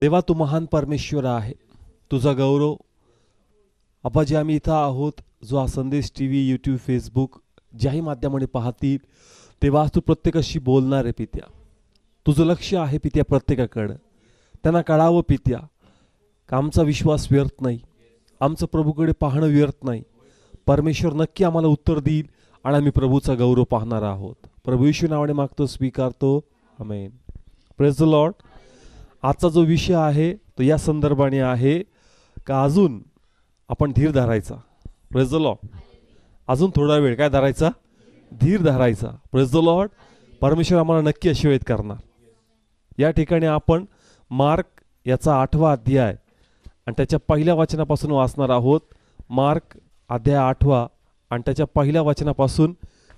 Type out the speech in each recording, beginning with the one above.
देवा, तू महान परमेश्वर आहे. तुझा गौरव आबाजी, आम्ही इथं आहोत जो हा संदेश टीव्ही, यूट्यूब, फेसबुक ज्याही माध्यमाने पाहतील तेव्हा तू प्रत्येकाशी बोलणार आहे पित्या. तुझं लक्ष आहे पित्या प्रत्येकाकडं. त्यांना कळावं पित्या का आमचा विश्वास व्यर्थ नाही, आमचं प्रभूकडे पाहणं व्यर्थ नाही. परमेश्वर नक्की आम्हाला उत्तर देईल आणि आम्ही प्रभूचा गौरव पाहणार आहोत. प्रभू येशू नावाने मागतो, स्वीकारतो. आमेन. Praise the lord. आजचा जो विषय आहे तो या संदर्भाने आहे का अजून आपण धीर धरायचा. Praise the Lord. अजून थोडा वेळ काय धरायचा? धीर धरायचा. Praise the Lord. परमेश्वर आम्हाला नक्की आशीर्वाद करणार. या ठिकाणी आपण मार्क याचा 8वा अध्याय आणि त्याच्या पहिल्या वचनापासून वाचणार आहोत. मार्क अध्याय 8 आणि त्याच्या पहिल्या वचनापासून.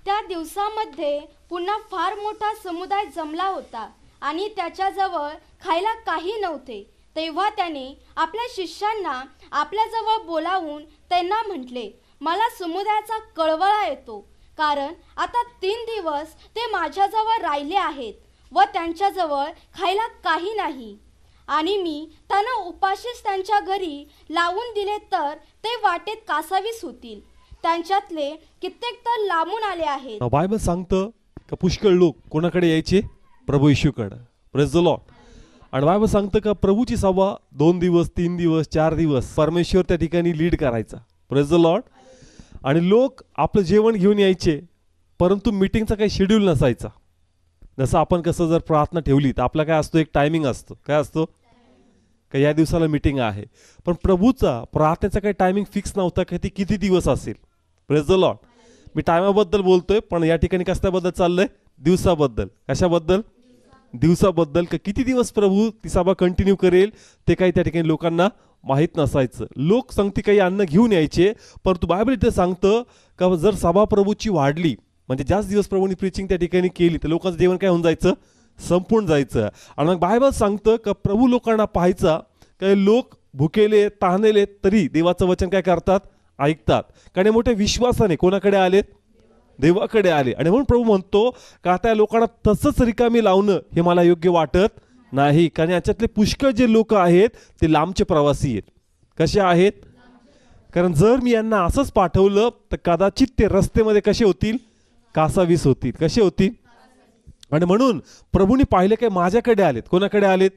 त्या दिवसामध्ये पुन्हा फार मोठा समुदाय जमला होता आणि त्याच्याजवळ खायला काही नव्हते. तेव्हा त्याने आपल्या शिष्यांना आपल्याजवळ बोलावून त्यांना म्हटले, मला समुदायाचा कळवळा येतो, कारण आता 3 दिवस ते माझ्याजवळ राहिले आहेत व त्यांच्याजवळ खायला काही नाही. आणि मी त्यांना उपाशीच त्यांच्या घरी लावून दिले तर ते वाटेत कासावीस होतील. त्यांच्यातले कित्येक तर लांबून आले आहेत. बायबल सांगतं का पुष्कळ लोक कोणाकडे यायचे? प्रभू येशूकडे. Praise the lord. आणि बायबल सांगतं का प्रभूची सभा 2 दिवस, 3 दिवस, 4 दिवस परमेश्वर त्या ठिकाणी लीड करायचा. Praise the lord. आणि लोक आपलं जेवण घेऊन यायचे, परंतु मीटिंगचा काही शेड्यूल नसायचा. जसं आपण कसं जर प्रार्थना ठेवली तर आपला काय असतो, एक टायमिंग असतो. काय असतो? का या दिवसाला मीटिंग आहे. पण प्रभूचा प्रार्थनेचा काही टायमिंग फिक्स नव्हता की ती किती दिवस असेल. Praise the lord. मी टायमाबद्दल बोलतोय, पण या ठिकाणी कशाबद्दल चाललंय? दिवसाबद्दल. कशाबद्दल? दिवसाबद्दल. का किती दिवस प्रभू ती सभा कंटिन्यू करेल ते काही त्या ठिकाणी लोकांना माहीत नसायचं. लोक सांगते काही अन्न घेऊन यायचे, परंतु बायबल इथे सांगतं का जर सभा प्रभूची वाढली, म्हणजे जास्त दिवस प्रभूंनी प्रीचिंग त्या ठिकाणी केली, तर लोकांचं जेवण काय होऊन जायचं? संपून जायचं. आणि मग बायबल सांगतं का प्रभू लोकांना पाहायचा, काही लोक भुकेले तहानेले तरी देवाचं वचन काय करतात? ऐकतात. कारण मोठ्या विश्वासाने कोणाकडे आलेत? देवाकडे आले. आणि म्हणून प्रभू म्हणतो का त्या लोकांना तसंच रिकामी लावणं हे मला योग्य वाटत नाही. कारण याच्यातले पुष्कळ जे लोक आहेत ते लांबचे प्रवासी आहेत. कसे आहेत? कारण जर मी यांना असंच पाठवलं तर कदाचित ते रस्त्यामध्ये कसे होतील? कासावीस होतील. कसे होतील? आणि म्हणून प्रभूंनी पाहिले काय माझ्याकडे आलेत. कोणाकडे आलेत?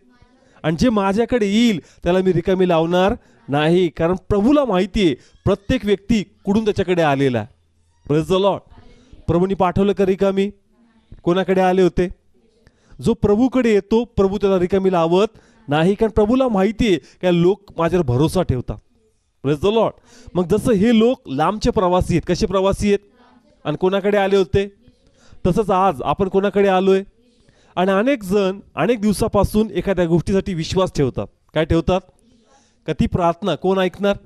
आणि जे माझ्याकडे येईल त्याला मी रिकामी लावणार नाही. कारण प्रभूला माहिती आहे प्रत्येक व्यक्ती कुठून त्याच्याकडे आलेला आहे. Praise the Lord. प्रभूंनी पाठवलं का रिकामी? कोणाकडे आले होते? जो प्रभूकडे येतो प्रभू त्याला रिकामी लावत नाही. कारण प्रभूला माहिती आहे की लोक माझ्यावर भरोसा ठेवतात. Praise the Lord. मग जसं हे लोक लांबचे प्रवासी आहेत. कसे प्रवासी आहेत? आणि कोणाकडे आले होते? तसंच आज आपण कोणाकडे आलोय? आणि अनेक जण अनेक दिवसापासून एखाद्या गोष्टीसाठी विश्वास ठेवतात. काय ठेवतात? का ती प्रार्थना कोण ऐकणार?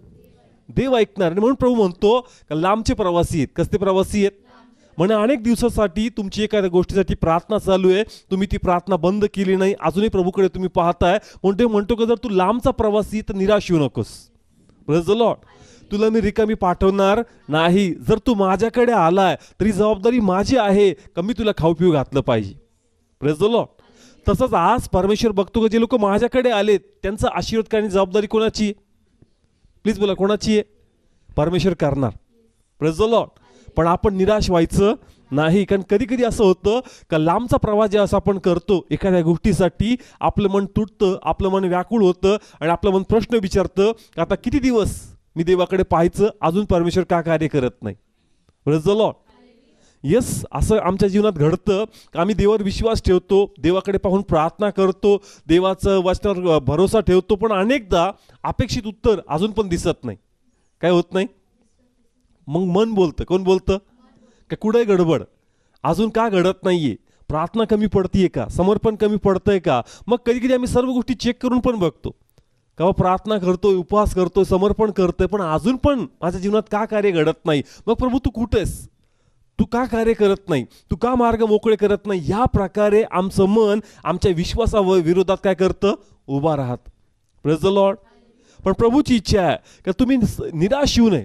देव ऐकणार. आणि म्हणून प्रभू म्हणतो का लांबचे प्रवासी आहेत. कसले प्रवासी आहेत? म्हणे अनेक दिवसासाठी तुमची एखाद्या गोष्टीसाठी प्रार्थना चालू आहे, तुम्ही ती प्रार्थना बंद केली नाही, अजूनही प्रभूकडे तुम्ही पाहताय. म्हणून ते म्हणतो की जर तू लांबचा प्रवासी तर निराश होऊ नकोस. Praise the Lord. तुला मी रिकामी पाठवणार नाही. जर तू माझ्याकडे आलाय तरी जबाबदारी माझी आहे का मी तुला खाऊ पिऊ घातलं पाहिजे. Praise the Lord. तसंच आज परमेश्वर बघतो की जे लोक माझ्याकडे आलेत त्यांचा आशीर्वाद करण्याची जबाबदारी कोणाची आहे? प्लीज बोला, कोणाची आहे? परमेश्वर करणार. Praise the Lord. पण आपण निराश व्हायचं नाही. कारण कधी कधी असं होतं का लांबचा प्रवास जेव्हा आपण करतो एखाद्या गोष्टीसाठी आपलं मन तुटतं, आपलं मन व्याकुळ होतं आणि आपलं मन प्रश्न विचारतं का आता किती दिवस मी देवाकडे पाहायचं, अजून परमेश्वर का कार्य करत नाही. Praise the Lord. येस, असं आमच्या जीवनात घडतं का आम्ही देवावर विश्वास ठेवतो, देवाकडे पाहून प्रार्थना करतो, देवाचं वचनावर भरोसा ठेवतो, पण अनेकदा अपेक्षित उत्तर अजून पण दिसत नाही. काय होत नाही? मग मन बोलतं. कोण बोलतं? का कुठे गडबड, अजून का घडत नाहीये? प्रार्थना कमी पडतीये का? समर्पण कमी पडतंय का? मग कधी कधी आम्ही सर्व गोष्टी चेक करून पण बघतो का प्रार्थना करतोय, उपवास करतोय, समर्पण करतोय, पण अजून पण माझ्या जीवनात का कार्य घडत नाही? मग प्रभू तू कुठेस? तू का कार्य करत नाही? तू का मार्ग मोकळे करत नाही? या प्रकारे आमचं मन आमच्या विश्वासावर विरोधात काय करतं? उभा राहत. Praise the Lord. पण प्रभूची इच्छा आहे का तुम्ही निराश होऊ नये.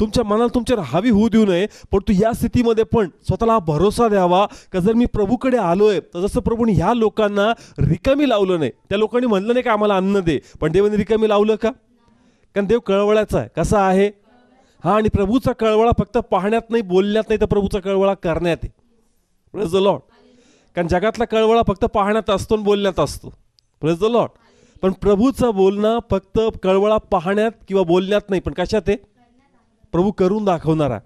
तुमच्या मनाला तुमच्यावर हावी होऊ देऊ नये, परंतु या स्थितीमध्ये पण स्वतःला भरोसा द्यावा का जर मी प्रभूकडे आलोय तर जसं प्रभूने ह्या लोकांना रिकामी लावलं नाही. त्या लोकांनी म्हणलं नाही का आम्हाला अन्न दे, पण देवाने रिकामी लावलं का? कारण देव कळवळाचा आहे. कसा आहे? हा, आणि प्रभूचा कळवळा फक्त पाहण्यात नाही, बोलण्यात नाही, तर प्रभूचा कळवळा करण्यात आहे. Praise the Lord. कारण जगातला कळवळा फक्त पाहण्यात असतो आणि बोलण्यात असतो. Praise the Lord. पण प्रभूचं बोलणं फक्त कळवळा पाहण्यात किंवा बोलण्यात नाही, पण कशात आहे? प्रभू करून दाखवणारा.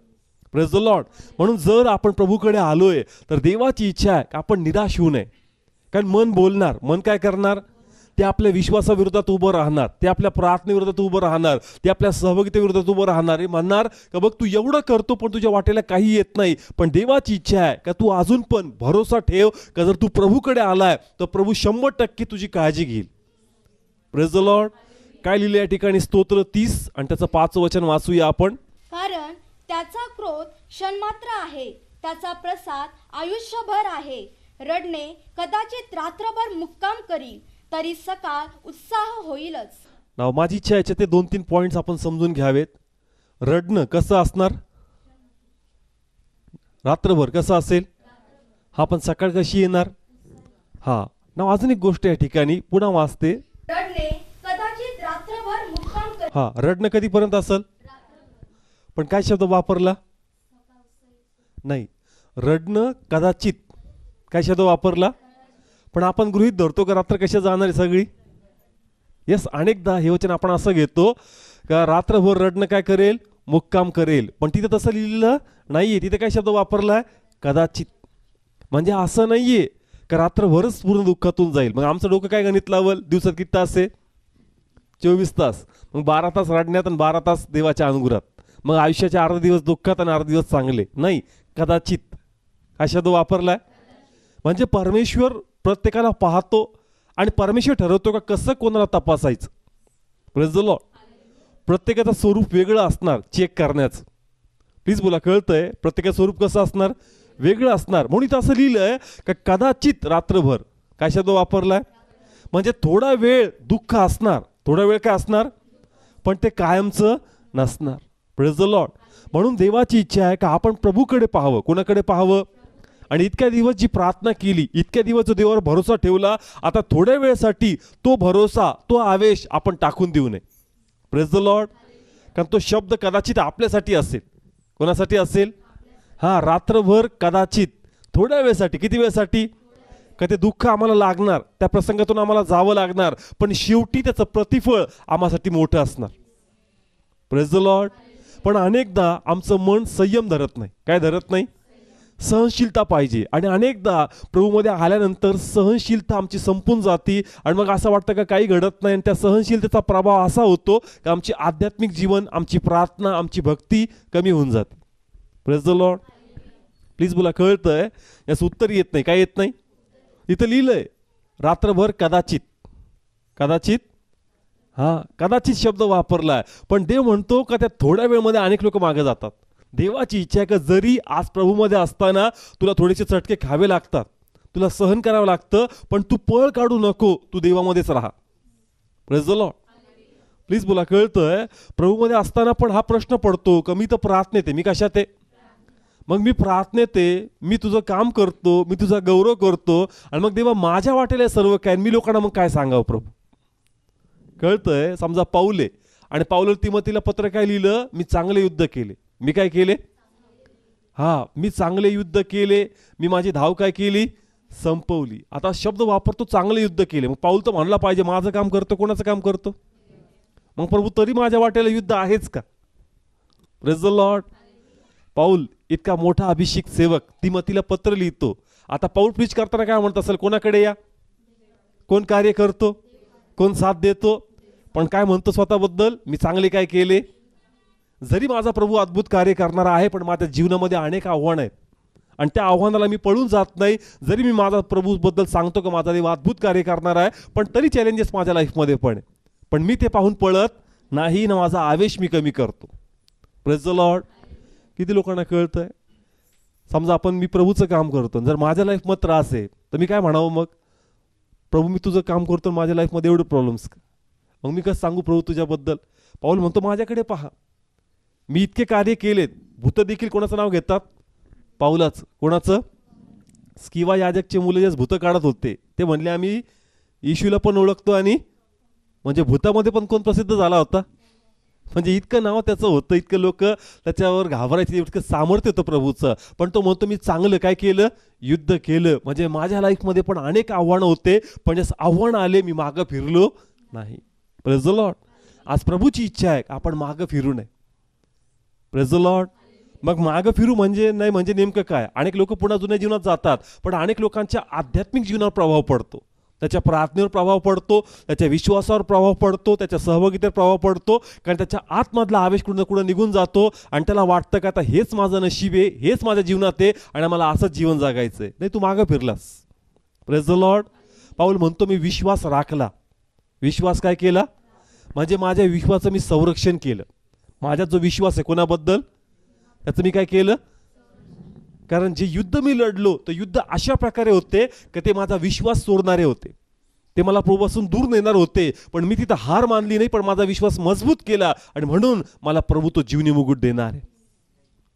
Praise the lord. म्हणून जर आपण प्रभूकडे आलोय तर देवाची इच्छा आहे की आपण निराश होऊ नये. कारण मन बोलणार, मन काय करणार? ते आपल्या विश्वासाविरोधात उभं राहणार, ते आपल्या प्रार्थनेविरोधात उभं राहणार, ते आपल्या सहभागितेविरोधात उभं राहणार. हे म्हणणार का बघ तू एवढं करतो पण तुझ्या वाटेला काही येत नाही. पण देवाची इच्छा आहे का तू अजून पण भरोसा ठेव का जर तू प्रभूकडे आलाय तर प्रभू 100% तुझी काळजी घेईल. Praise the Lord. काय लिहिलं या ठिकाणी? स्तोत्र 30 आणि त्याचं 5 वचन वाचूया आपण. कारण त्याचा क्रोध क्षणमात्र आहे, त्याचा प्रसाद आयुष्यभर आहे. रडणे कदाचित रात्रभर मुक्काम करील, तरी सकाळ उत्साह होईलच. नाव माझी इच्छा याच्या ते 2-3 पॉइंट्स आपण समजून घ्यावेत. रडणं कसं असणार? रात्रभर कसं असेल? हा, पण सकाळ कशी येणार? हा. नाव अजून एक गोष्ट या ठिकाणी पुन्हा वाचते. रडणे कदाचित रात्रभर मुक्काम करील. हा, रडणं कधीपर्यंत असेल? पण काय शब्द वापरला? नाही, रडणं कदाचित. काय शब्द वापरला? पण आपण गृहीत धरतो का रात्र कशा जाणार आहे सगळी? येस, अनेकदा हे वचन आपण असं घेतो का रात्रभर रडणं काय करेल? मुक्काम करेल. पण तिथे तसं लिहिलेलं नाहीये. तिथे काय शब्द वापरलाय? कदाचित. म्हणजे असं नाहीये का रात्रभरच पूर्ण दुःखातून जाईल. मग आमचं डोकं काय गणित लावल? दिवसात किती तास आहे? 24 तास. मग 12 तास रडण्यात आणि 12 तास देवाच्या अनुग्रहात. मग आयुष्याचे अर्धा दिवस दुःखात आणि अर्धा दिवस चांगले. नाही, कदाचित हा शब्द वापरलाय. म्हणजे परमेश्वर प्रत्येकाला पाहतो आणि परमेश्वर ठरवतो का कसं कोणाला तपासायचं. Praise the Lord. प्रत्येकाचं स्वरूप वेगळं असणार चेक करण्याचं. प्लीज बोला, कळतंय? प्रत्येकाचं स्वरूप कसं असणार? वेगळं असणार. म्हणून इथं असं लिहिलंय का कदाचित रात्रभर. काय शब्द वापरलाय? म्हणजे थोडा वेळ दुःख असणार, थोडा वेळ काय असणार, पण ते कायमचं नसणार. Praise the lord. म्हणून देवाची इच्छा आहे का आपण प्रभूकडे पाहावं. कोणाकडे पाहावं? आणि इतक्या दिवस जी प्रार्थना केली, इतक्या दिवस जो देवावर भरोसा ठेवला, आता थोड्या वेळेसाठी तो भरोसा, तो आवेश आपण टाकून देऊ नये. Praise the Lord. कारण तो शब्द कदाचित आपल्यासाठी असेल. कोणासाठी असेल? हा, रात्रभर कदाचित, थोड्या वेळेसाठी. किती वेळेसाठी? का ते दुःख आम्हाला लागणार, त्या प्रसंगातून आम्हाला जावं लागणार, पण शेवटी त्याचं प्रतिफळ आम्हासाठी मोठं असणार. Praise the Lord. पण अनेकदा आमचं मन संयम धरत नाही. काय धरत नाही? सहनशीलता पाहिजे. आणि अनेकदा प्रभूमध्ये आल्यानंतर सहनशीलता आमची संपून जाती आणि मग असं वाटतं का काही घडत नाही. आणि त्या सहनशीलतेचा प्रभाव असा होतो की आमची आध्यात्मिक जीवन, आमची प्रार्थना, आमची भक्ती कमी होऊन जाते. Praise the Lord. प्लीज बोला, कळतंय? याचं उत्तर येत नाही. काय येत नाही? इथं लिहिलंय रात्रभर कदाचित. कदाचित. हा, कदाचित शब्द वापरलाय. पण देव म्हणतो का त्या थोड्या वेळमध्ये अनेक लोक मागे जातात. देवाची इच्छा आहे का जरी आज प्रभूमध्ये असताना तुला थोडेसे चटके खावे लागतात, तुला सहन करावं लागतं, पण तू पळ काढू नको, तू देवामध्येच राहा. Praise the Lord. प्लीज बोला, कळतंय? प्रभूमध्ये असताना पण हा प्रश्न पडतो का मी तर प्रार्थनेत आहे, मी कशात आहे? मग मी प्रार्थनेत आहे, मी तुझं काम करतो, मी तुझा गौरव करतो, आणि मग देवा माझ्या वाटेला सर्व काय, मी लोकांना मग काय सांगावं प्रभू? कळतंय? समजा पाऊल आहे आणि पाऊल तिमोथीला पत्र काय लिहिलं? मी चांगले युद्ध केले. मी काय केले? हा, मी चांगले युद्ध केले, मी माझी धाव काय केली? संपवली. आता शब्द वापरतो चांगले युद्ध केले. मग पाऊल तर म्हणला पाहिजे माझं काम करतो. कोणाचं काम करतो? मग प्रभू तरी माझ्या वाटेला युद्ध आहेच का? Praise the Lord. पाऊल इतका मोठा अभिषेक सेवक तिमोथीला पत्र लिहितो. आता पाऊल प्रीच करताना काय म्हणत असेल? कोणाकडे या? कोण कार्य करतो? कोण साथ देतो? पण काय म्हणतो स्वतःबद्दल? मी चांगले काय केले? जरी माझा प्रभू अद्भुत कार्य करणारा आहे, पण माझ्या जीवनामध्ये अनेक आव्हानं आहेत आणि त्या आव्हानाला मी पळून जात नाही. जरी मी माझा प्रभूबद्दल सांगतो की माझा देव अद्भुत कार्य करणार आहे, पण तरी चॅलेंजेस माझ्या लाईफमध्ये पण आहे. पण मी ते पाहून पळत नाही ना, माझा आवेश मी कमी करतो. Praise the Lord. किती लोकांना कळतंय? समजा आपण मी प्रभूचं काम करतो, जर माझ्या लाईफमध्ये त्रास आहे तर मी काय म्हणावं मग? प्रभू मी तुझं काम करतो, माझ्या लाईफमध्ये एवढे प्रॉब्लेम्स का? मग मी कसं सांगू प्रभू तुझ्याबद्दल? पाऊल म्हणतो माझ्याकडे पहा. मी इतके कार्य केलेत. भूत देखील कोणाचं नाव घेतात? पाऊलाचं. कोणाचं? स्किवा याजकचे मुलं जे भूत काढत होते ते म्हणले आम्ही येशूला पण ओळखतो. आणि म्हणजे भूतामध्ये पण कोण प्रसिद्ध झाला होता? म्हणजे इतकं नाव त्याचं होतं, इतकं लोक त्याच्यावर घाबरायचे, इतकं सामर्थ्य होतं प्रभूचं. पण तो म्हणतो मी चांगलं काय केलं? युद्ध केलं. म्हणजे माझ्या लाईफमध्ये पण अनेक आव्हानं होते, पण जसं आव्हान आले मी मागं फिरलो नाही. Praise the Lord. आज प्रभूची इच्छा आहे आपण मागं फिरू नये. Praise the Lord. मग मागं फिरू म्हणजे नाही म्हणजे नेमकं काय? अनेक लोक पुन्हा जुन्या जीवनात जातात, पण अनेक लोकांच्या आध्यात्मिक जीवनावर प्रभाव पडतो, त्याच्या प्रार्थनेवर प्रभाव पडतो, त्याच्या विश्वासावर प्रभाव पडतो, त्याच्या सहभागितेवर प्रभाव पडतो. कारण त्याच्या आतमधला आवेश कुठं कुठं निघून जातो आणि त्याला वाटतं का आता हेच माझं नशीब आहे, हेच माझ्या जीवनात आहे आणि मला असंच जीवन जगायचं आहे. नाही, तू मागं फिरलास. Praise the Lord. पाऊल म्हणतो मी विश्वास राखला. विश्वास काय केला? म्हणजे माझ्या विश्वासाचं मी संरक्षण केलं. माझ्यात जो विश्वास आहे कोणाबद्दल, त्याचं मी काय केलं? कारण जे युद्ध मी लढलो तर युद्ध अशा प्रकारे होते की ते माझा विश्वास चोरणारे होते, ते मला प्रभूपासून दूर नेणार होते. पण मी तिथं हार मानली नाही, पण माझा विश्वास मजबूत केला आणि म्हणून मला प्रभू तो जीवनी मुकुट देणार आहे.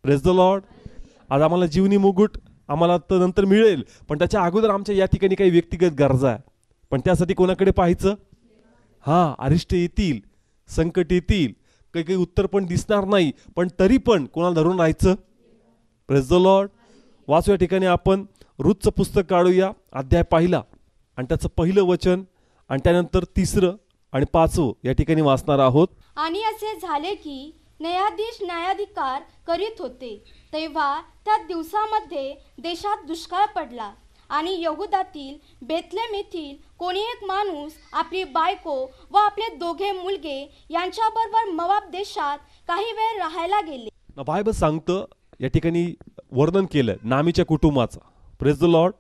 Praise the Lord. आज आम्हाला जीवनी मुकुट आम्हाला तर नंतर मिळेल, पण त्याच्या अगोदर आमच्या या ठिकाणी काही व्यक्तिगत गरजा आहे. पण त्यासाठी कोणाकडे पाहायचं? हां, अरिष्ट येतील, संकट येतील, काही काही उत्तर पण दिसणार नाही, पण तरी पण कोणाला धरून राहायचं? Praise the Lord. वाचू या ठिकाणी आपण रूथचं पुस्तक काढूया. अध्याय पहिला आणि त्याचं पहिलं वचन आणि त्यानंतर 3रं आणि 5वं या ठिकाणी वाचणार आहोत. आणि असे झाले की न्यायाधीश न्यायाधिकार करीत होते, तेव्हा त्या दिवसामध्ये देशात दुष्काळ पडला. आणि यहुदातील बेथलेम येथील कोणी एक माणूस आपली बायको व आपले 2 मुलगे यांच्याबरोबर मोआब देशात काही वेळ राहायला गेले. बायबल सांगतं, या ठिकाणी वर्णन केलं नामीच्या कुटुंबाचं. Praise the Lord.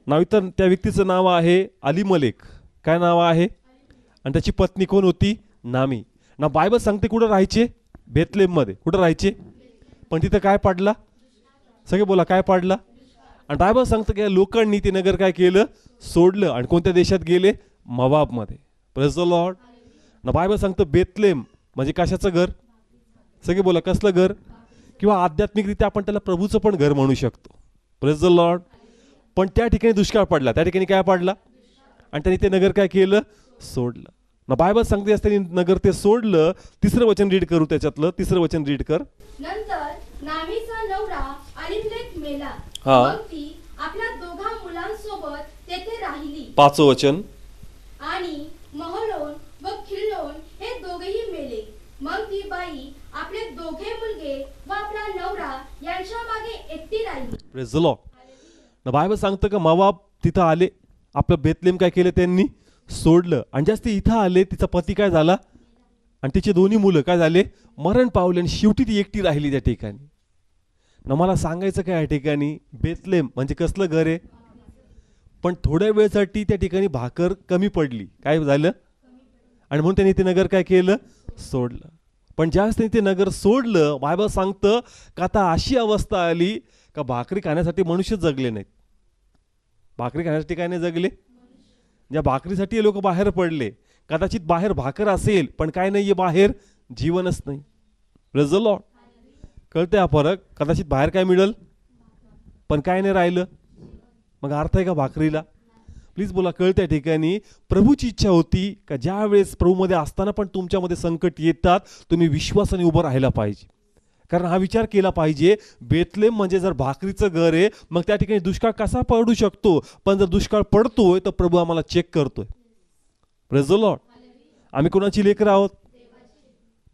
नाव तर त्या व्यक्तीचं नाव आहे अलीमलेक. काय नाव आहे? आणि त्याची पत्नी कोण होती? नामी. ना बायबल सांगते कुठं राहायचे? बेथलेममध्ये. कुठं राहायचे? पण तिथं काय पडला? सगळे बोला, काय पडला? आणि बायबल सांगतं की लोकांनी ते नगर काय केलं? सोडलं. आणि कोणत्या देशात गेले? मोआबमध्ये. Praise the lord. ना बायबल सांगतं बेथलेम म्हणजे कशाचं घर? सगळे बोला, कसलं घर? किंवा आध्यात्मिकरित्या आपण त्याला प्रभूचं पण घर म्हणू शकतो. Praise the Lord. पण त्या ठिकाणी दुष्काळ पडला. त्या ठिकाणी काय पडला? आणि त्यांनी ते नगर काय केलं? सोडलं. ना बायबल सांगते असताना नगर ते सोडलं. 3रं वचन रीड करू. त्याच्यातलं 3रं वचन रीड कर. नंतर नामीचा नवरा अलीमलेक मेला. हा. मग ती आपल्या 2 मुलांसोबत तेथे राहिली. 5वं वचन. आणि महलोन व खिल्लोन हे दोघेही मेले. मग ती बाई आपले 2 मुलगे व आपला नवरा यांच्या मागे एकटी राहिली. Praise the lord. ना बायबल सांगतं का मोआब तिथं आले, आपलं बेथलेम काय केलं? त्यांनी सोडलं. आणि जास्त इथं आले, तिचा पती काय झाला आणि तिचे 2 मुलं काय झाले? मरण पावले. आणि शेवटी ती एकटी राहिली त्या ठिकाणी. ना मला सांगायचं काय या ठिकाणी? बेथलेम म्हणजे कसलं घर आहे? पण थोड्या वेळसाठी त्या ठिकाणी भाकर कमी पडली. काय झालं? आणि म्हणून त्यांनी ते नगर काय केलं? सोडलं. पण ज्यावेळेस त्यांनी ते नगर सोडलं, बायबल सांगतं का आता अशी अवस्था आली का भाकरी खाण्यासाठी मनुष्य जगले नाहीत. भाकरी खाण्यासाठी काय नाही जगले? ज्या भाकरीसाठी हे लोक बाहेर पडले. कदाचित बाहेर भाकर असेल, पण काय नाहीये बाहेर? जीवनच नाही. Praise the Lord. कळते हा फरक? कदाचित बाहेर काय मिळेल, पण काय नाही राहिलं. मग अर्थ आहे का भाकरीला? प्लीज बोला, कळत्या ठिकाणी प्रभूची इच्छा होती का ज्या वेळेस प्रभूमध्ये असताना पण तुमच्यामध्ये संकट येतात, तुम्ही विश्वासाने उभं राहायला पाहिजे. कारण हा विचार केला पाहिजे, बेथलेम म्हणजे जर भाकरीचं घर आहे, मग त्या ठिकाणी दुष्काळ कसा पडू शकतो? पण जर दुष्काळ पडतोय तर प्रभू आम्हाला चेक करतोय. Praise the Lord. आम्ही कोणाची लेकरं आहोत?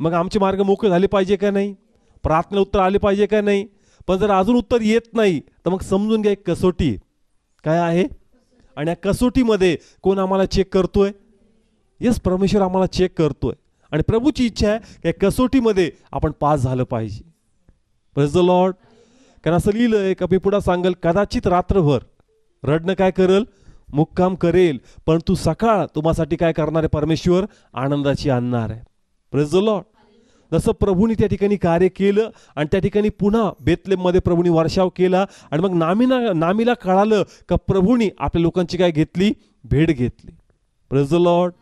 मग आमचे मार्ग मोकळे झाले पाहिजे का नाही? प्रार्थनेला उत्तर आले पाहिजे का नाही? पण जर अजून उत्तर येत नाही तर मग समजून घ्या, एक कसोटी काय आहे. आणि या कसोटीमध्ये कोण आम्हाला चेक करतोय? येस, परमेश्वर आम्हाला चेक करतोय. आणि प्रभूची इच्छा आहे की कसोटीमध्ये आपण पास झालं पाहिजे. Praise the Lord. कारण असं लिहिलंय का मी पुढे सांगेल, कदाचित रात्रभर रडणं काय करेल? मुक्काम करेल, पण तू सकाळ तुम्हासाठी काय करणार आहे? परमेश्वर आनंदाची आणणार आहे. Praise the Lord. जसं प्रभूने त्या ठिकाणी कार्य केलं आणि त्या ठिकाणी पुन्हा बेथलेममध्ये प्रभूने वर्षाव केला. आणि मग नामीला कळालं का प्रभूने आपल्या लोकांची काय घेतली? भेट घेतली. Praise the Lord.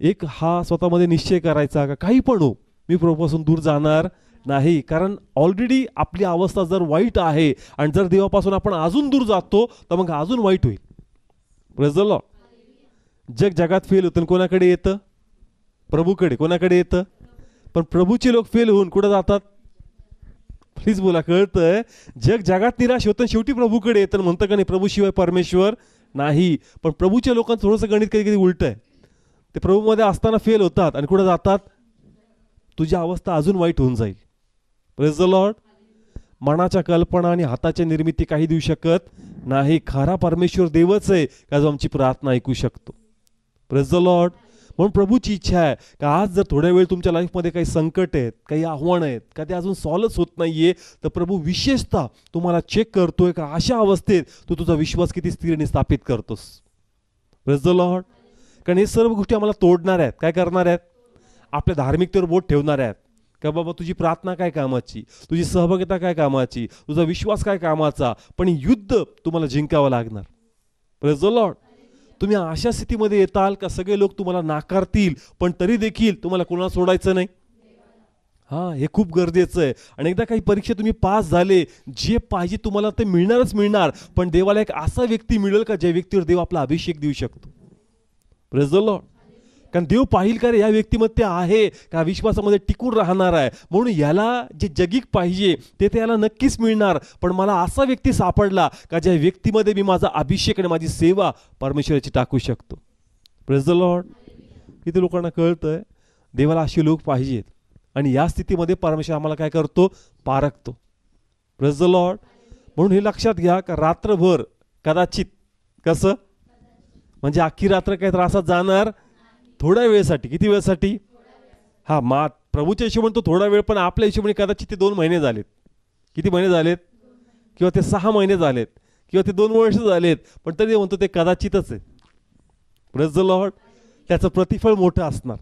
एक हा स्वतःमध्ये निश्चय करायचा का काही पण हो, मी प्रभूपासून दूर जाणार नाही, कारण ऑलरेडी आपली अवस्था जर वाईट आहे आणि जर देवापासून आपण अजून दूर जातो तर मग अजून वाईट होईल. Praise the Lord. जग जगात फेल होतं, कोणाकडे येतं? प्रभूकडे. कोणाकडे येतं? पण प्रभूचे लोक फेल होऊन कुठं जातात? प्लीज बोला, कळतंय? जग जगात निराश होतं, शेवटी प्रभूकडे येतं. म्हणतं का नाही, प्रभूशिवाय परमेश्वर नाही. पण प्रभूच्या लोकांचं थोडंसं गणित कधी कधी उलट आहे. ते प्रभूमध्ये असताना फेल होतात आणि कुठं जातात? तुझी अवस्था अजून वाईट होऊन जाईल. Praise the Lord. मनाच्या कल्पना आणि हाताच्या निर्मिती काही देऊ शकत नाही. खरा परमेश्वर देवच आहे का जो आमची प्रार्थना ऐकू शकतो. Praise the lord. म्हणून प्रभूची इच्छा आहे का आज जर थोड्या वेळ तुमच्या लाईफमध्ये काही संकट आहेत, काही आव्हानं आहेत, का ते अजून सॉल्व्हच होत नाहीये, तर प्रभू विशेषतः तुम्हाला चेक करतोय का अशा अवस्थेत तू तुझा विश्वास किती स्थिर आणि स्थापित करतोस. Praise the Lord. कारण हे सर्व गोष्टी आम्हाला तोडणार आहेत. काय करणार आहेत? आपल्या धार्मिकतेवर बोट ठेवणार आहेत. का बाबा तुझी प्रार्थना काय कामाची, तुझी सहभागिता काय कामाची, तुझा विश्वास काय कामाचा, पण युद्ध तुम्हाला जिंकावं लागणार. Praise the Lord. तुम्ही अशा स्थितीमध्ये येताल का सगळे लोक तुम्हाला नाकारतील, पण तरी देखील तुम्हाला कोणाला सोडायचं नाही. हां, हे खूप गरजेचं आहे. आणि एकदा काही परीक्षा तुम्ही पास झाले, जे पाहिजे तुम्हाला ते मिळणारच मिळणार. पण देवाला एक असा व्यक्ती मिळेल का ज्या व्यक्तीवर देव आपला अभिषेक देऊ शकतो. Praise the Lord. कारण देव पाहिल का रे या व्यक्तिमत्व आहे का विश्वासामध्ये टिकून राहणार आहे. म्हणून याला जे जगिक पाहिजे ते याला नक्कीच मिळणार. पण मला असा व्यक्ती सापडला का ज्या व्यक्तीमध्ये मी माझा अभिषेक आणि माझी सेवा परमेश्वराची टाकू शकतो. Praise the Lord. किती लोकांना कळतंय देवाला असे लोक पाहिजेत. आणि या स्थितीमध्ये परमेश्वर आम्हाला काय करतो? पारखतो. Praise the lord. म्हणून हे लक्षात घ्या का रात्रभर कदाचित कसं म्हणजे अख्खी रात्र काय त्रासात जाणार? थोड्या वेळेसाठी. किती वेळेसाठी? हा, प्रभूच्या हिशोबाने तो थोडा वेळ, पण आपल्या हिशोबाने कदाचित ते 2 महिने झालेत. किती महिने झालेत? किंवा ते 6 महिने झालेत, किंवा ते 2 वर्ष झालेत, पण तरी म्हणतो ते कदाचितच आहे. Praise the Lord. त्याचं प्रतिफळ मोठं असणार,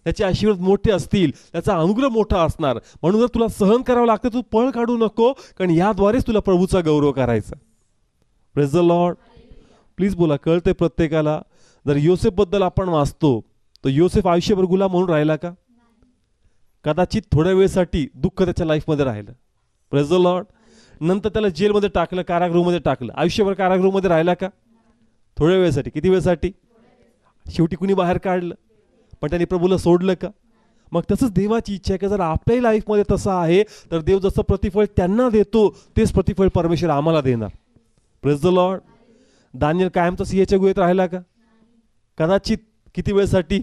त्याचे आशीर्वाद मोठे असतील, त्याचा अनुग्रह मोठा असणार. म्हणून जर तुला सहन करावं लागतं तू पळ काढू नको, कारण याद्वारेच तुला प्रभूचा गौरव करायचा. Praise the Lord. प्लीज बोला, कळतंय प्रत्येकाला? जर योसेफबद्दल आपण वाचतो तर योसेफ आयुष्यभर गुलाम म्हणून राहिला का? कदाचित थोड्या वेळेसाठी दुःख त्याच्या लाईफमध्ये राहिलं. Praise the Lord. नंतर त्याला जेलमध्ये टाकलं, कारागृहामध्ये टाकलं. आयुष्यभर कारागृहामध्ये राहिला का? थोड्या वेळेसाठी. किती वेळेसाठी? शेवटी कुणी बाहेर काढलं, पण त्यांनी प्रभूला सोडलं का? मग तसंच देवाची इच्छा आहे की जर आपल्याही लाईफमध्ये तसं आहे तर देव जसं प्रतिफळ त्यांना देतो तेच प्रतिफळ परमेश्वर आम्हाला देणार. Praise the Lord. दानियल कायमचा सिंहाच्या गुहेत राहिला का? कदाचित. किती वेळेसाठी?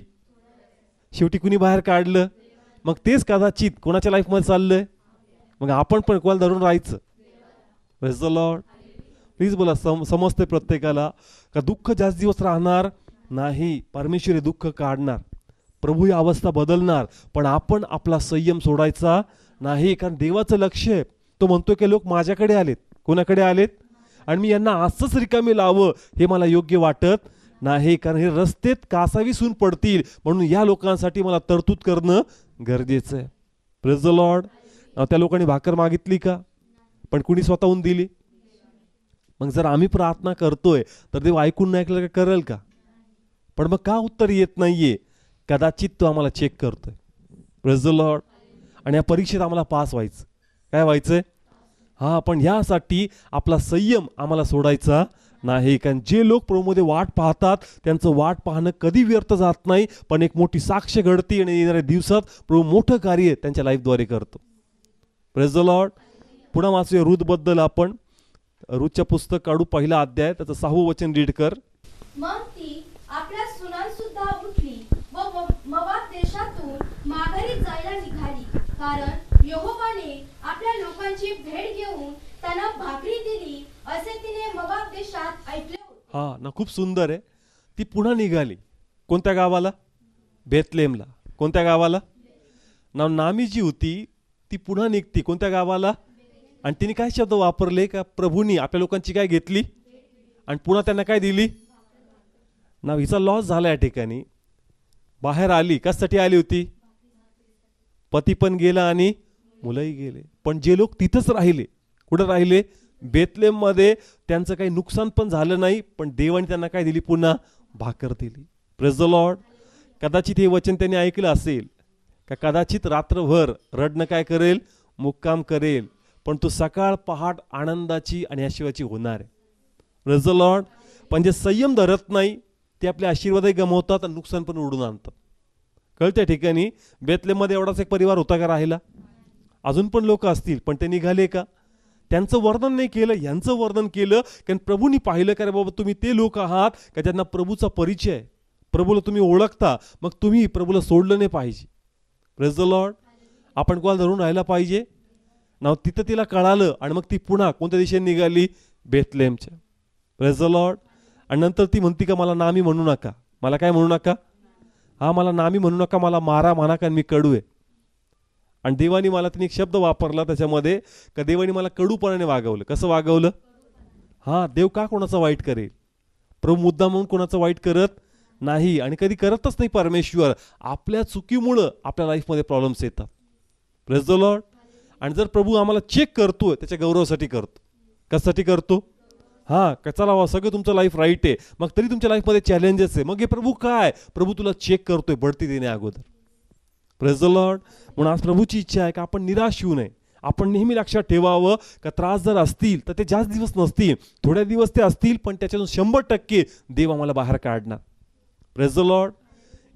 शेवटी कुणी बाहेर काढलं. मग तेच कदाचित कोणाच्या लाईफमध्ये चाललंय? मग आपण पण कोणाला धरून राहायचं. Praise the Lord. प्लीज बोला, समजते प्रत्येकाला का दुःख जास्त दिवस राहणार नाही. परमेश्वर हे दुःख काढणार, प्रभू ही अवस्था बदलणार, पण आपण आपला संयम सोडायचा नाही. कारण देवाचं लक्ष आहे. तो म्हणतोय की लोक माझ्याकडे आलेत. कोणाकडे आलेत? आणि मी यांना असंच रिकामी लावं हे मला योग्य वाटत नाही. कारण हे रस्तेत कासावी सून पडतील, म्हणून या लोकांसाठी मला तरतूद करणं गरजेचं आहे. Praise the Lord. त्या लोकांनी भाकर मागितली का? पण कुणी स्वतःहून दिली? मग जर आम्ही प्रार्थना करतोय तर देव ऐकून नाही ऐकलं का? करेल का? पण मग का उत्तर येत नाहीये? कदाचित तो आम्हाला चेक करतोय. Praise the lord. आणि या परीक्षेत आम्हाला पास व्हायचं. काय व्हायचंय? हा, पण यासाठी आपला संयम आम्हाला सोडायचा नाही. कारण जे लोक प्रभूमध्ये वाट पाहतात त्यांचं वाट पाहणं कधी व्यर्थ जात नाही, पण एक मोठी साक्ष घडते आणि येणाऱ्या दिवसात प्रभू मोठं कार्य त्यांच्या लाईफद्वारे करतो. Praise the Lord. पुन्हा वाचूया रूथबद्दल. आपण रूथच्या पुस्तक काढू, 1 अध्याय, त्याचं 6वं वचन रीड कर. मग ती आपल्या सुनांसुद्धा उठली व मोआब देशातून माघारी जायला निघाली, कारण यहोवाने आपल्या लोकांची भेट घेऊन त्यांना भाकरी दिली असे तिने मोआब देशात ऐकले होते. हा ना, खूप सुंदर आहे. ती पुन्हा निघाली. कोणत्या गावाला? बेथलेहमला. कोणत्या गावाला? नामी जी होती ती पुन्हा निघती. कोणत्या गावाला? आणि तिने काय शब्द वापरले का? प्रभूंनी आपल्या लोकांची काय घेतली आणि पुन्हा त्यांना काय दिली? ना, हिचा लॉस झाला या ठिकाणी. बाहेर आली. कशासाठी आली होती? पती पण गेला आणि मुलंही गेले. पण जे लोक तिथंच राहिले, कुठं राहिले? बेथलेहममध्ये, त्यांचं काही नुकसान पण झालं नाही, पण देवाने त्यांना काय दिली? पुन्हा भाकर दिली. Praise the Lord. कदाचित हे वचन त्यांनी ऐकलं असेल का? कदाचित रात्रभर रडणं काय करेल? मुक्काम करेल, पण तो सकाळ पहाट आनंदाची आणि ऐश्वर्याची होणार आहे. Praise the Lord. पण जे संयम धरत नाही ते आपले आशीर्वादही गमावतात आणि नुकसान पण उडून आणतात. कळत्या ठिकाणी बेतलेमध्ये एवढाच एक परिवार होता का राहिला? अजून पण लोक असतील, पण ते निघाले का? त्यांचं वर्णन नाही केलं, यांचं वर्णन केलं. कारण प्रभूंनी पाहिलं का रे बाबा तुम्ही ते लोक आहात का ज्यांना प्रभूचा परिचय आहे, प्रभूला तुम्ही ओळखता, मग तुम्ही प्रभूला सोडलं नाही पाहिजे. Praise the Lord. आपण कोणाला धरून राहायला पाहिजे ना. तिथं तिला कळालं आणि मग ती पुन्हा कोणत्या दिशेने निघाली? बेथलेहमच्या. Praise the lord. आणि नंतर ती म्हणती का मला नामी म्हणू नका. मला काय म्हणू नका? हा, मला नामी म्हणू नका, मला मारा म्हणा का मी कडू आहे. आणि देवानी मला तिने एक शब्द वापरला त्याच्यामध्ये का देवानी मला कडूपणाने वागवलं. कसं वागवलं? हा, देव का कोणाचं वाईट करेल? प्रभू मुद्दा म्हणून कोणाचं वाईट करत नाही आणि कधी करतच नाही परमेश्वर. आपल्या चुकीमुळं आपल्या लाईफमध्ये प्रॉब्लेम्स येतात. Praise the lord. आणि जर प्रभू आम्हाला चेक करतोय त्याच्या गौरवासाठी करतो. कशासाठी करतो? हा, का चला सगळं तुमचं लाईफ राईट आहे, मग तरी तुमच्या लाईफमध्ये चॅलेंजेस आहे. मग हे प्रभू काय? प्रभू तुला चेक करतोय बढती देण्या अगोदर. Praise the lord. म्हणून आज प्रभूची इच्छा आहे का आपण निराश होऊ नये. आपण नेहमी लक्षात ठेवावं का त्रास जर असतील तर ते जास्त दिवस नसतील, थोड्या दिवस ते असतील, पण त्याच्यातून 100% देव आम्हाला बाहेर काढणार. Praise the Lord.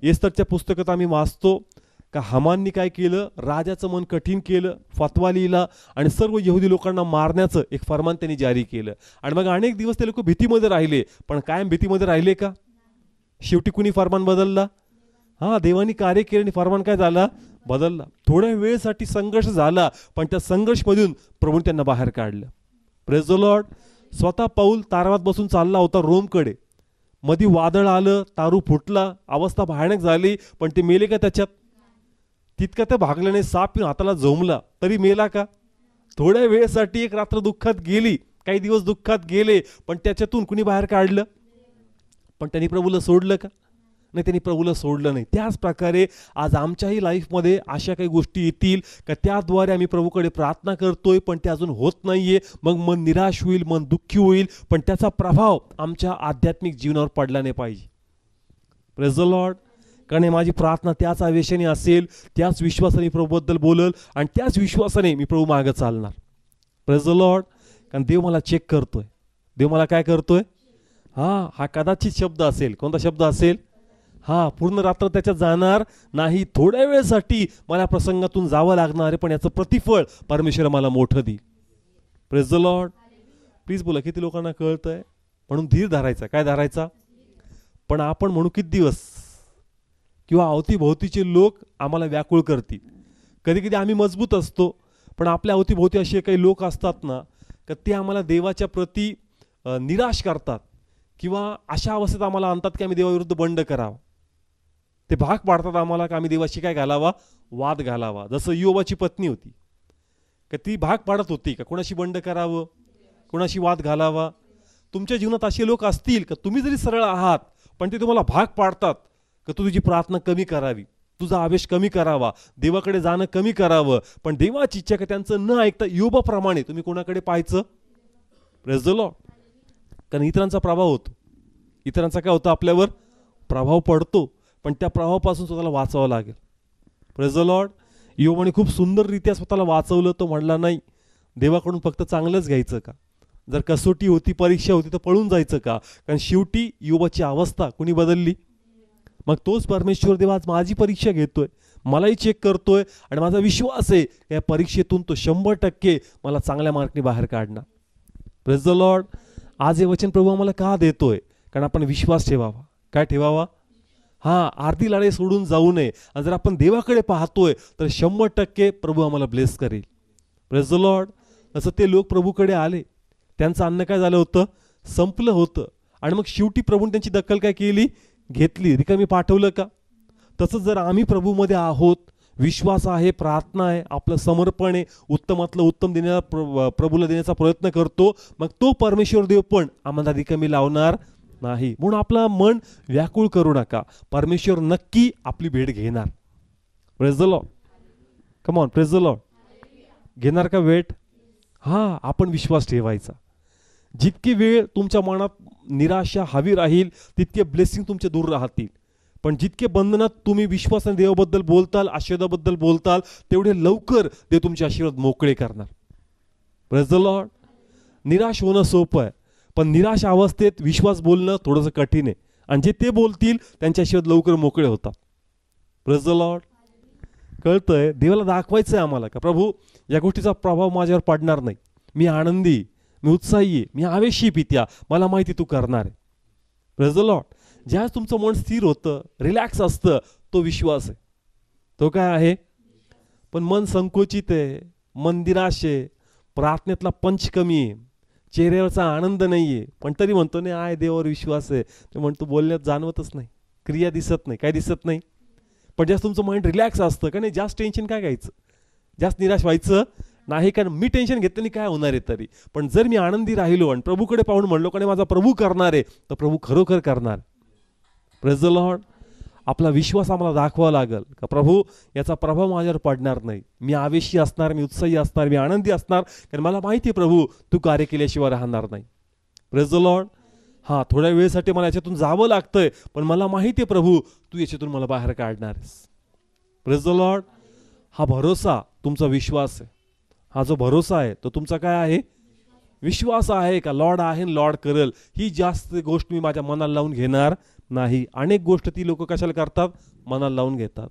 एस्तरच्या पुस्तकात आम्ही वाचतो का हमाननी काय केलं? राजाचं मन कठीण केलं, फतवा लिहिला आणि सर्व यहुदी लोकांना मारण्याचं एक फरमान त्यांनी जारी केलं. आणि मग अनेक दिवस ते लोक भीतीमध्ये राहिले. पण कायम भीतीमध्ये राहिले का? शेवटी कुणी फरमान बदलला? हा, देवानी कार्य केलं आणि फरमान काय झाला? बदलला. थोड्या वेळेसाठी संघर्ष झाला, पण त्या संघर्षमधून प्रभूने त्यांना बाहेर काढलं. Praise the Lord. स्वतः पाऊल तारवात बसून चालला होता रोमकडे. मधी वादळ आलं, तारू फुटला, अवस्था भयानक झाली, पण ते मेले का त्याच्यात? तितकं ते भागलं नाही. साप हाताला झोमला तरी मेला का? थोड्या वेळेसाठी एक रात्र दुःखात गेली, काही दिवस दुःखात गेले, पण त्याच्यातून कुणी बाहेर काढलं? पण त्यांनी प्रभूला सोडलं का? नाही, त्यांनी प्रभूला सोडलं नाही. त्याच प्रकारे आज आमच्याही लाईफमध्ये अशा काही गोष्टी येतील का त्याद्वारे आम्ही प्रभूकडे प्रार्थना करतोय, पण ते अजून होत नाहीये. मग मन निराश होईल, मन दुःखी होईल, पण त्याचा प्रभाव आमच्या आध्यात्मिक जीवनावर पडला नाही पाहिजे. Praise the Lord. कारण माझी प्रार्थना त्याच आवेशाने असेल, त्याच विश्वासाने प्रभूबद्दल बोलल आणि त्याच विश्वासाने मी प्रभू मागं चालणार. Praise the Lord. कारण देव मला चेक करतोय. देव मला काय करतोय? हा कदाचित शब्द असेल. कोणता शब्द असेल? हा, पूर्ण रात्र त्याच्यात जाणार नाही, थोड्या वेळेसाठी मला प्रसंगातून जावं लागणार आहे, पण याचं प्रतिफळ परमेश्वर मला मोठं देईल. Praise the Lord. प्लीज बोला, किती लोकांना कळतंय? म्हणून धीर धरायचा. काय धरायचा? पण आपण म्हणू किती दिवस किंवा अवतीभोवतीचे लोक आम्हाला व्याकुळ करतील. कधी कधी आम्ही मजबूत असतो, पण आपल्या अवतीभोवती असे काही लोक असतात ना का ते आम्हाला देवाच्या प्रती निराश करतात किंवा अशा अवस्थेत आम्हाला आणतात की आम्ही देवाविरुद्ध बंड करावं. ते भाग पाडतात आम्हाला का आम्ही देवाशी काय घालावा? वाद घालावा. जसं योबाची पत्नी होती का ती भाग पाडत होती का कोणाशी बंड करावं, कोणाशी वाद घालावा. तुमच्या जीवनात असे लोक असतील का तुम्ही जरी सरळ आहात पण ते तुम्हाला भाग पाडतात का तू तुझी प्रार्थना कमी करावी, तुझा आवेश कमी करावा, देवाकडे जाणं कमी करावं. पण देवाची इच्छा का त्यांचं न ऐकता योबाप्रमाणे तुम्ही कोणाकडे पाहायचं? Praise the Lord. कारण इतरांचा प्रभाव होतो. इतरांचा काय होतं? आपल्यावर प्रभाव पडतो, पण त्या प्रभावापासून स्वतःला वाचवावं लागेल. Praise the Lord. योबाने खूप सुंदररित्या स्वतःला वाचवलं. तो म्हणला नाही देवाकडून फक्त चांगलंच घ्यायचं का? जर कसोटी होती, परीक्षा होती तर पळून जायचं का? कारण शेवटी योबाची अवस्था कुणी बदलली? मग तोच परमेश्वर देव आज माझी परीक्षा घेतोय, मलाही चेक करतोय आणि माझा विश्वास आहे या परीक्षेतून तो 100% मला चांगल्या मार्कने बाहेर काढणार. Praise the Lord. आज हे वचन प्रभू आम्हाला का देतोय? कारण आपण विश्वास ठेवावा. काय ठेवावा? आरती लढाई सोडून जाऊ नये. आणि जर आपण देवाकडे पाहतोय तर 100% प्रभू आम्हाला ब्लेस करेल. Praise the Lord. असं ते लोक प्रभूकडे आले, त्यांचं अन्न काय झालं होतं? संपलं होतं. आणि मग शेवटी प्रभूने त्यांची दखल काय केली? घेतली. रिकामी पाठवलं का? तसंच जर आम्ही प्रभूमध्ये आहोत, विश्वास आहे, प्रार्थना आहे, आपलं समर्पण आहे, उत्तमातलं उत्तम देण्याचा प्रभूला देण्याचा प्रयत्न करतो, मग तो परमेश्वर देव पण आम्हाला रिकामी लावणार नाही. म्हणून आपलं मन व्याकुळ करू नका. परमेश्वर नक्की आपली भेट घेणार. Praise the Lord. Come on, praise the Lord. घेणार का भेट? आपण विश्वास ठेवायचा. जितकी वेळ तुमच्या मनात निराशा हवी राहील तितके ब्लेसिंग तुमचे दूर राहतील. पण जितके बंधनात तुम्ही विश्वासाने देवाबद्दल बोलताल, आशीर्वादाबद्दल बोलताल, तेवढे लवकर ते तुमचे आशीर्वाद मोकळे करणार. Praise the Lord. निराश होणं सोपं आहे, पण निराश अवस्थेत विश्वास बोलणं थोडंसं कठीण आहे. आणि जे ते बोलतील त्यांचे आशीर्वाद लवकर मोकळे होतात. Praise the Lord. कळतंय? देवाला दाखवायचं आहे आम्हाला का प्रभू या गोष्टीचा प्रभाव माझ्यावर पडणार नाही. मी आनंदी, मी उत्साही आहे, मी आवेशी पित्या, मला माहिती तू करणार आहे. Praise the Lord. ज्यावेळेस तुमचं मन स्थिर होतं, रिलॅक्स असतं, तो विश्वास आहे. तो काय आहे? पण मन संकोचित आहे, मन निराश आहे, प्रार्थनेतला पंच कमी आहे, चेहऱ्यावरचा आनंद नाही आहे, पण तरी म्हणतो नाही आहे देवावर विश्वास आहे. ते म्हणतो बोलण्यात जाणवतच नाही, क्रिया दिसत नाही, काय दिसत नाही. पण जास्त तुमचं माइंड रिलॅक्स असतं का नाही, जास्त टेन्शन काय घ्यायचं, जास्त निराश व्हायचं नाही. कारण मी टेन्शन घेतलं नाही काय होणार आहे तरी. पण जर मी आनंदी राहिलो आणि प्रभूकडे पाहून म्हणलो का नाही माझा प्रभू करणार आहे, तर प्रभू खरोखर करणार. Praise the Lord. आपला विश्वास आम्हाला दाखवावा लागेल का प्रभू याचा प्रभाव माझ्यावर पडणार नाही. मी आवेशी असणार, मी उत्साही असणार, मी आनंदी असणार, कारण मला माहिती आहे प्रभू तू कार्य केल्याशिवाय राहणार नाही. Praise the Lord. हां, थोड्या वेळेसाठी मला याच्यातून जावं लागतंय, पण मला माहिती आहे प्रभू तू याच्यातून मला बाहेर काढणार आहेस. Praise the Lord. हा भरोसा तुमचा विश्वास आहे. हा जो भरोसा आहे तो तुमचा काय आहे? विश्वास आहे का लॉर्ड आहे, लॉर्ड करेल. ही जास्त गोष्ट मी माझ्या मनाला लावून घेणार नाही. अनेक गोष्ट ती लोक कशाला करतात? मनाला लावून घेतात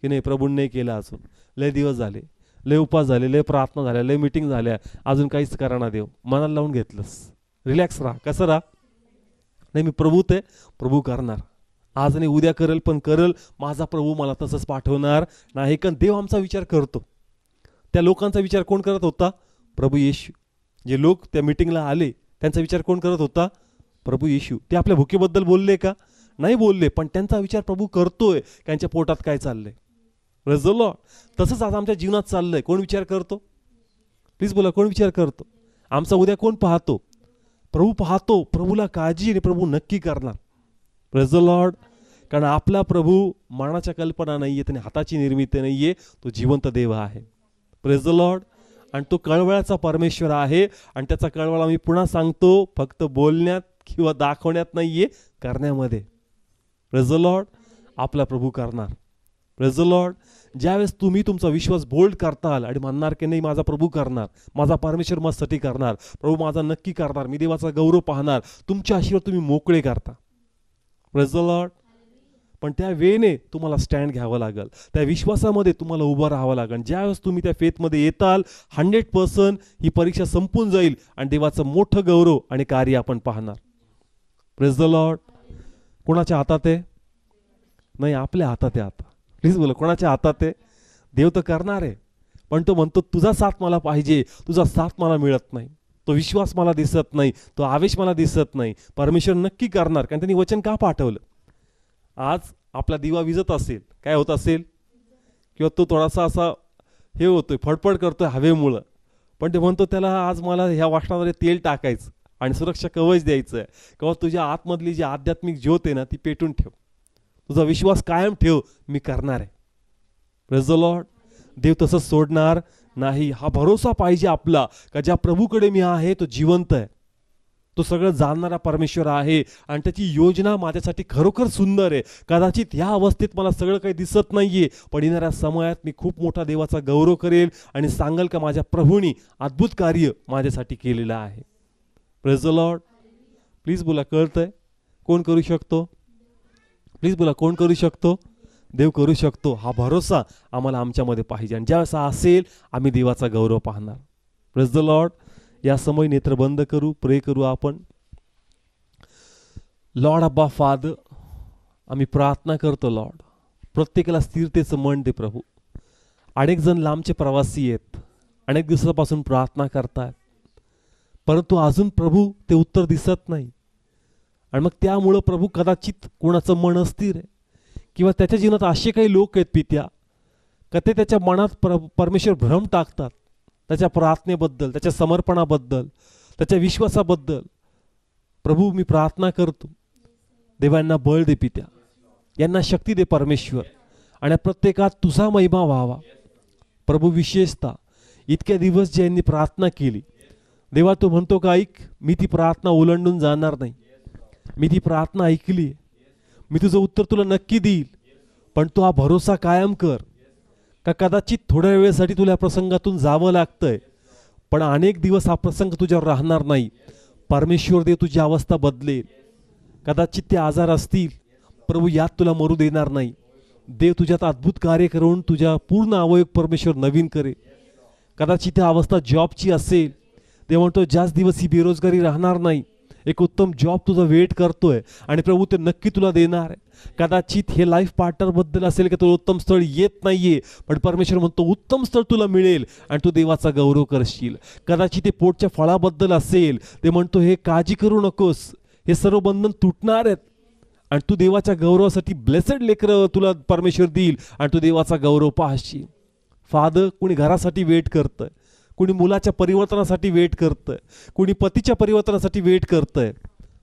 की नाही प्रभूंनी नाही केलं, अजून लय दिवस झाले, लय उपास झाले, लय प्रार्थना झाल्या, लय मीटिंग झाल्या, अजून काहीच करा देव. मनाला लावून घेतलंस. रिलॅक्स राहा. कसं राहा? नाही मी प्रभू ते प्रभू करणार, आज नाही उद्या करेल, पण करेल. माझा प्रभू मला तसंच पाठवणार नाही. कारण देव आमचा विचार करतो. त्या लोकांचा विचार कोण करत होता? प्रभू येशू. जे लोक त्या मीटिंगला आले त्यांचा विचार कोण करत होता? प्रभू येशू. ते आपल्या भुकेबद्दल बोलले का? नाही बोलले, पण त्यांचा विचार प्रभू करतोय त्यांच्या पोटात काय चाललंय. Praise the Lord. तसंच आज आमच्या जीवनात चाललंय. कोण विचार करतो? प्लीज बोला, कोण विचार करतो? आमचा उद्या कोण पाहतो? प्रभू पाहतो. प्रभूला काळजी आणि प्रभू नक्की करणार. Praise the Lord. कारण आपला प्रभू मनाच्या कल्पना नाहीये, त्याने हाताची निर्मिती नाहीये, तो जिवंत देव आहे. Praise the lord. आणि तो कळवळ्याचा परमेश्वर आहे. आणि त्याचा कळवळा मी पुन्हा सांगतो, फक्त बोलण्यात किंवा दाखवण्यात नाहीये, करण्यामध्ये. Praise the Lord. आपला प्रभू करणार. Praise the Lord. ज्यावेळेस तुम्ही तुमचा विश्वास बोल्ड करताल आणि म्हणणार की नाही माझा प्रभू करणार, माझा परमेश्वर माझ्यासाठी करणार, प्रभू माझा नक्की करणार, मी देवाचा गौरव पाहणार, तुमच्या आशीर्वाद तुम्ही मोकळे करता. Praise the Lord. पण त्या वेळेने तुम्हाला स्टँड घ्यावं लागेल, त्या विश्वासामध्ये तुम्हाला उभं राहावं लागेल. ज्यावेळेस तुम्ही त्या फेथमध्ये येताल 100% ही परीक्षा संपून जाईल आणि देवाचं मोठं गौरव आणि कार्य आपण पाहणार. Praise the Lord. कोणाच्या हातात आहे? नाही, आपल्या हातात आहे. आता प्लीज बोला, कोणाच्या हातात आहे? देव तर करणार आहे, पण तो म्हणतो तुझा साथ मला पाहिजे. तुझा साथ मला मिळत नाही, तो विश्वास मला दिसत नाही, तो आवेश मला दिसत नाही. परमेश्वर नक्की करणार, कारण त्यांनी वचन का पाठवलं? आज आपला दिवा विजत असेल, काय होत असेल? किंवा तो थोडासा असा हे होतोय, फडफड करतोय हवेमुळं, पण ते म्हणतो त्याला आज मला ह्या वासनामध्ये तेल टाकायचं आणि सुरक्षा कवच द्यायचं आहे. किंवा तुझ्या आतमधली जी आध्यात्मिक ज्योत आहे ना ती पेटून ठेव, तुझा विश्वास कायम ठेव, मी करणार आहे. Praise the Lord. देव तसंच सोडणार नाही. हा भरोसा पाहिजे आपला का ज्या प्रभूकडे मी आहे तो जिवंत आहे, तो सगळं जाणणारा परमेश्वर आहे आणि त्याची योजना माझ्यासाठी खरोखर सुंदर आहे. कदाचित ह्या अवस्थेत मला सगळं काही दिसत नाहीये, पण येणाऱ्या समयात मी खूप मोठा देवाचा गौरव करेल आणि सांगाल का माझ्या प्रभूनी अद्भुत कार्य माझ्यासाठी केलेलं आहे. Praise the Lord. प्लीज बोला, कळतंय? कोण करू शकतो? प्लीज बोला, कोण करू शकतो? देव करू शकतो. हा भरोसा आम्हाला आमच्यामध्ये पाहिजे आणि ज्यावेळेस हा असेल आम्ही देवाचा गौरव पाहणार. Praise the Lord. या समय नेत्र बंद करू, प्रे करू आपण. लॉर्ड अब्बा फादर, आम्ही प्रार्थना करतो लॉर्ड, प्रत्येकाला स्थिरतेचं मन दे प्रभू. अनेक जण लांबचे प्रवासी आहेत, अनेक दिवसापासून प्रार्थना करतात, परंतु अजून प्रभू ते उत्तर दिसत नाही. आणि मग त्यामुळं प्रभू कदाचित कोणाचं मन अस्थिर आहे किंवा त्याच्या जीवनात असे काही लोक आहेत पित्या का ते त्याच्या मनात परमेश्वर भ्रम टाकतात, त्याच्या प्रार्थनेबद्दल, त्याच्या समर्पणाबद्दल, त्याच्या विश्वासाबद्दल. प्रभू मी प्रार्थना करतो, देवांना बळ दे पित्या, यांना शक्ती दे परमेश्वर, आणि प्रत्येकात तुझा महिमा व्हावा प्रभू. विशेषतः इतक्या दिवस ज्यांनी प्रार्थना केली देवा, तू म्हणतो का ऐक, मी ती प्रार्थना ओलांडून जाणार नाही. मी ती प्रार्थना ऐकली, मी तुझं उत्तर तुला नक्की देईल. पण तू हा भरोसा कायम कर का कदाचित थोड्या वेळेसाठी तुला या प्रसंगातून जावं लागतंय, पण अनेक दिवस हा प्रसंग तुझ्यावर राहणार नाही. परमेश्वर देव तुझी अवस्था बदलेल. कदाचित ते आजार असतील, प्रभू यात तुला मरू देणार नाही. देव तुझ्यात अद्भुत कार्य करून तुझ्या पूर्ण अवयव परमेश्वर नवीन करेल. कदाचित ती अवस्था जॉबची असेल, ते म्हणतो जास्त दिवस ही बेरोजगारी राहणार नाही. एक उत्तम जॉब तुझा वेट करतोय आणि प्रभू ते नक्की तुला देणार आहे. कदाचित हे लाईफ पार्टनर बद्दल असेल की तो उत्तम स्थळ येत नाहीये, पण परमेश्वर म्हणतो उत्तम स्थळ तुला मिळेल आणि तू देवाचा गौरव करशील. कदाचित ते पोटच्या फळाबद्दल असेल, ते म्हणतो हे काळजी करू नकोस, हे सर्व बंधन तुटणार आहेत आणि तू देवाच्या गौरवासाठी ब्लेसेड लेकरं तुला परमेश्वर देईल आणि तू देवाचा गौरव पाहशील. फादर कुणी घरासाठी वेट करतंय, कुणी मुलाच्या परिवर्तनासाठी वेट करतंय, कुणी पतीच्या परिवर्तनासाठी वेट करतंय.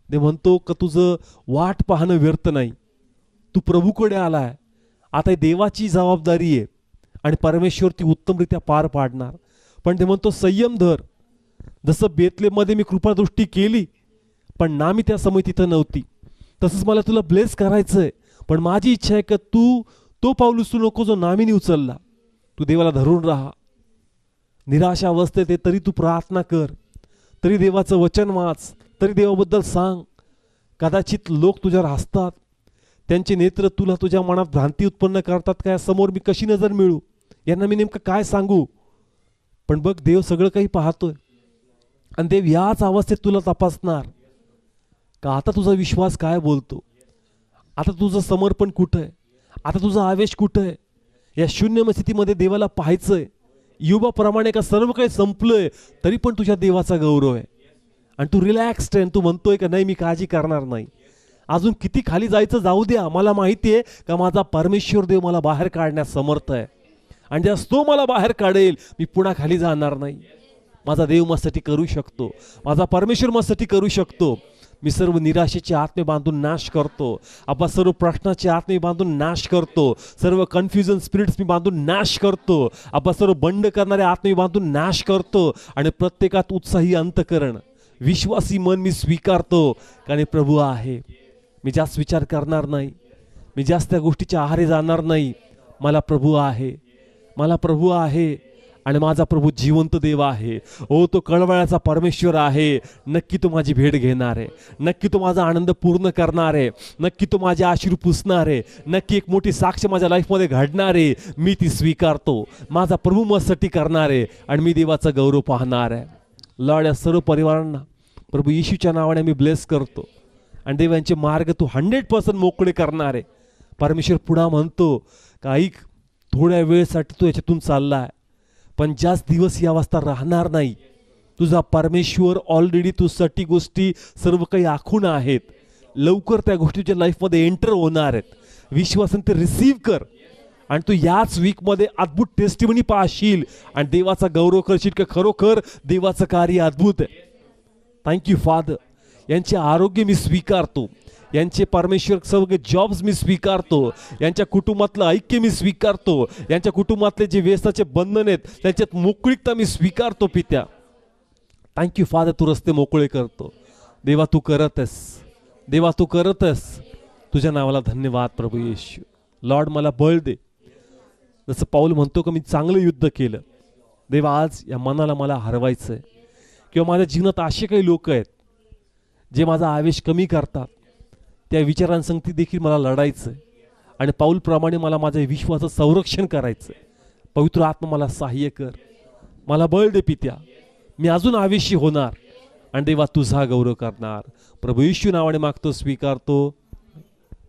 ते म्हणतो का तुझं वाट पाहणं व्यर्थ नाही. तू प्रभूकडे आलाय, आता ही देवाची जबाबदारी आहे आणि परमेश्वर ती उत्तमरित्या पार पाडणार. पण ते म्हणतो संयम धर. जसं बेतलेमध्ये मी कृपादृष्टी केली, पण ना मी त्या समय तिथं नव्हती, तसंच मला तुला ब्लेस करायचंय. पण माझी इच्छा आहे का तू तो पाऊल उचलू नको जो नामीने उचलला. तू देवाला धरून राहा. निराशा अवस्थेत आहे तरी तू प्रार्थना कर, तरी देवाचं वचन वाच, तरी देवाबद्दल सांग. कदाचित लोक तुझ्यावर हसतात, त्यांचे नेत्र तुला तुझ्या मनात भ्रांती उत्पन्न करतात. काय समोर मी कशी नजर मिळू, यांना मी नेमकं काय सांगू. पण बघ देव सगळं काही पाहतोय आणि देव याच अवस्थेत तुला तपासणार का आता तुझा विश्वास काय बोलतो, आता तुझं समर्पण कुठं आहे, आता तुझा आवेश कुठं आहे. या शून्य स्थितीमध्ये देवाला पाहायचंय. युबाप्रमाणे का सर्व काही संपलंय तरी पण तुझ्या देवाचा गौरव आहे आणि तू रिलॅक्स्ड आहे. तू म्हणतोय का नाही मी काळजी करणार नाही, अजून किती खाली जायचं जाऊ द्या, मला माहिती आहे का माझा परमेश्वर देव मला बाहेर काढण्यास समर्थ आहे आणि ज्यास तो मला बाहेर काढेल मी पुन्हा खाली जाणार नाही. माझा देव माझ्यासाठी करू शकतो, माझा परमेश्वर माझ्यासाठी करू शकतो. मी सर्व निराशेचे आत्मे बांधून नाश करतो. आपण सर्व प्रश्नाचे आत्मे बांधून नाश करतो. सर्व कन्फ्युजन स्पिरिट्स मी बांधून नाश करतो. आपण सर्व बंड करणारे आत्मे बांधून नाश करतो आणि प्रत्येकात उत्साही अंतकरण, विश्वासी मन मी स्वीकारतो. कारण प्रभू आहे. मी जास्त विचार करणार नाही, मी जास्त त्या गोष्टीच्या आहारी जाणार नाही. मला प्रभू आहे, मला प्रभू आहे आणि माझा प्रभू जिवंत देव आहे. ओ तो कळवळ्याचा परमेश्वर आहे. नक्की तो माझी भेट घेणार आहे, नक्की तो माझा आनंद पूर्ण करणार आहे, नक्की तो माझे अश्रू पुसणार आहे, नक्की एक मोठी साक्ष माझ्या लाईफमध्ये घडणार आहे. मी ती स्वीकारतो. माझा प्रभू माझ्यासाठी करणार आहे आणि मी देवाचा गौरव पाहणार आहे. लॉर्ड या सर्व परिवारांना प्रभू येशूच्या नावाने मी ब्लेस करतो आणि देवांचे मार्ग तू 100% मोकळे करणार आहे. परमेश्वर पुन्हा म्हणतो का ऐक, थोड्या वेळेसाठी तू याच्यातून चालला आहे, पण जास्त दिवस ही अवस्था राहणार नाही. तुझा परमेश्वर ऑलरेडी तुझ्यासाठी गोष्टी सर्व काही आखून आहेत. लवकर त्या गोष्टी तुझ्या लाईफमध्ये एंटर होणार आहेत. विश्वासाने ते रिसीव्ह कर आणि तू याच वीकमध्ये अद्भुत टेस्टिमनी पाहशील आणि देवाचा गौरव करशील की खरोखर देवाचं कार्य अद्भुत आहे. Thank you father. यांचे आरोग्य मी स्वीकारतो, यांचे परमेश्वर सगळे जॉब्स मी स्वीकारतो, यांच्या कुटुंबातलं ऐक्य मी स्वीकारतो, यांच्या कुटुंबातले जे व्यसनाचे बंधन आहेत त्यांच्यात मोकळीकता मी स्वीकारतो. पित्या थँक्यू फादर, तू रस्ते मोकळे करतो. देवा तू करतस, देवा तू करतस. तुझ्या नावाला धन्यवाद प्रभू येशू. लॉर्ड मला बळ दे. जसं पाऊल म्हणतो का मी चांगलं युद्ध केलं. देवा आज या मनाला मला हरवायचं आहे किंवा माझ्या जीवनात असे काही लोक आहेत जे माझा आवेश कमी करतात. त्या विचारांसंगती देखील मला लढायचं आहे आणि पाऊलप्रमाणे मला माझ्या विश्वाचं संरक्षण करायचं आहे. पवित्र आत्मा मला सहाय्य कर, मला बळ दे पित्या. मी अजून आवेशी होणार आणि देवा तुझा गौरव करणार. प्रभू येशू नावाने मागतो, स्वीकारतो.